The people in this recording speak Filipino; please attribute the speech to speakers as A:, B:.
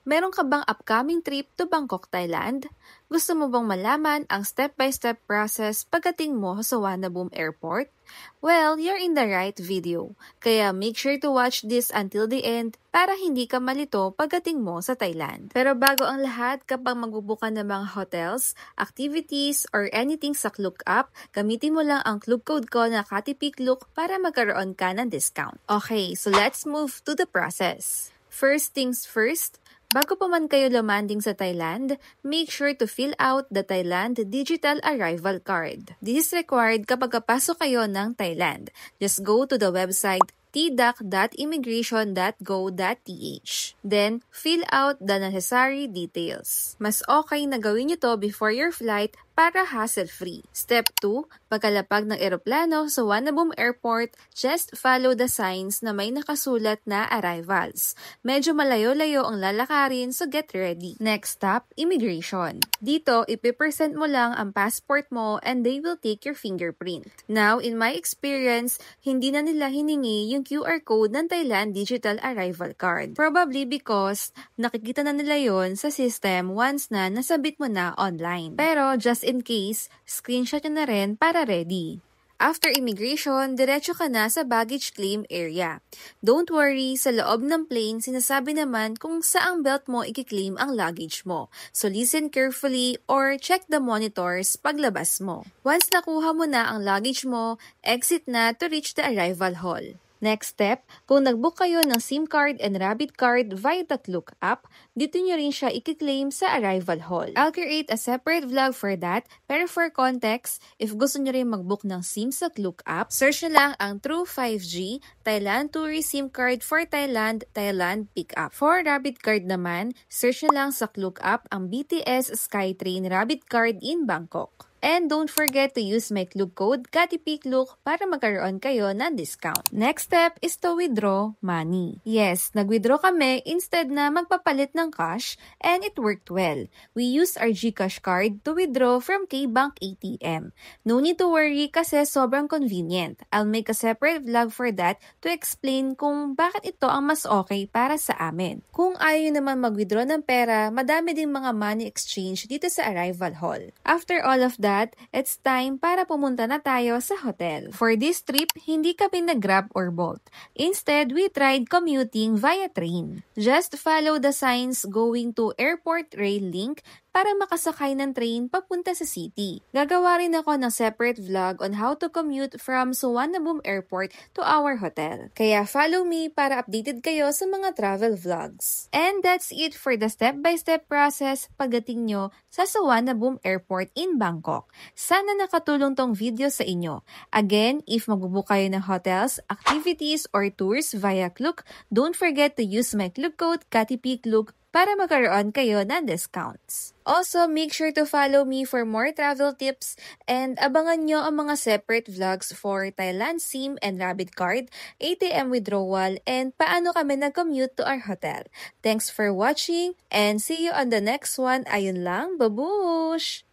A: Meron ka bang upcoming trip to Bangkok, Thailand? Gusto mo bang malaman ang step-by-step process pagdating mo sa Wannaboom Airport? Well, you're in the right video. Kaya make sure to watch this until the end para hindi ka malito pagdating mo sa Thailand. Pero bago ang lahat, kapag magbubuka ng mga hotels, activities, or anything sa Klook app, gamitin mo lang ang Klook code ko na KatiPikLook para magkaroon ka ng discount. Okay, so let's move to the process. First things first, bago pa man kayo lumanding sa Thailand, make sure to fill out the Thailand Digital Arrival Card. This is required kapag pasok kayo ng Thailand. Just go to the website tdac.immigration.go.th. Then, fill out the necessary details. Mas okay na gawin nyo to before your flight para hassle-free. Step 2, pagkalapag ng eroplano sa Wannaboom Airport, just follow the signs na may nakasulat na arrivals. Medyo malayo-layo ang lalakarin, so get ready. Next stop, immigration. Dito, ipipresent mo lang ang passport mo and they will take your fingerprint. Now, in my experience, hindi na nila hiningi yung QR code ng Thailand Digital Arrival Card. Probably because nakikita na nila yon sa system once na nasabit mo na online. Pero just in case, screenshot nyo na rin para ready. After immigration, diretso ka na sa baggage claim area. Don't worry, sa loob ng plane, sinasabi naman kung saang belt mo i-claim ang luggage mo. So listen carefully or check the monitors paglabas mo. Once nakuha mo na ang luggage mo, exit na to reach the arrival hall. Next step, kung nag-book kayo ng SIM card and Rabbit card via the Klook app, dito nyo rin siya i-claim sa arrival hall. I'll create a separate vlog for that, pero for context, if gusto nyo rin mag-book ng SIM sa Klook app, search nyo lang ang True 5G Thailand Tourist SIM card for Thailand, Thailand Pickup. For Rabbit card naman, search nyo lang sa Klook app ang BTS Skytrain Rabbit card in Bangkok. And don't forget to use my Klook code KatiPikLook para magkaroon kayo ng discount. Next step is to withdraw money. Yes, nag-withdraw kami instead na magpapalit ng cash and it worked well. We used our GCash card to withdraw from K-Bank ATM. No need to worry kasi sobrang convenient. I'll make a separate vlog for that to explain kung bakit ito ang mas okay para sa amin. Kung ayaw naman mag-withdraw ng pera, madami din mga money exchange dito sa arrival hall. After all of that, it's time para pumunta na tayo sa hotel. For this trip, hindi kami nag-Grab or Bolt. Instead, we tried commuting via train. Just follow the signs going to Airport Rail Link para makasakay ng train papunta sa city. Gagawa rin ako ng separate vlog on how to commute from Suvarnabhumi Airport to our hotel. Kaya follow me para updated kayo sa mga travel vlogs. And that's it for the step-by-step process pagdating nyo sa Suvarnabhumi Airport in Bangkok. Sana nakatulong tong video sa inyo. Again, if magbubook kayo ng hotels, activities, or tours via Klook, don't forget to use my Klook code KatiPikLook para magkaroon kayo ng discounts. Also, make sure to follow me for more travel tips and abangan nyo ang mga separate vlogs for Thailand SIM and Rabbit card, ATM withdrawal, and paano kami nag-commute to our hotel. Thanks for watching and see you on the next one. Ayun lang, babush!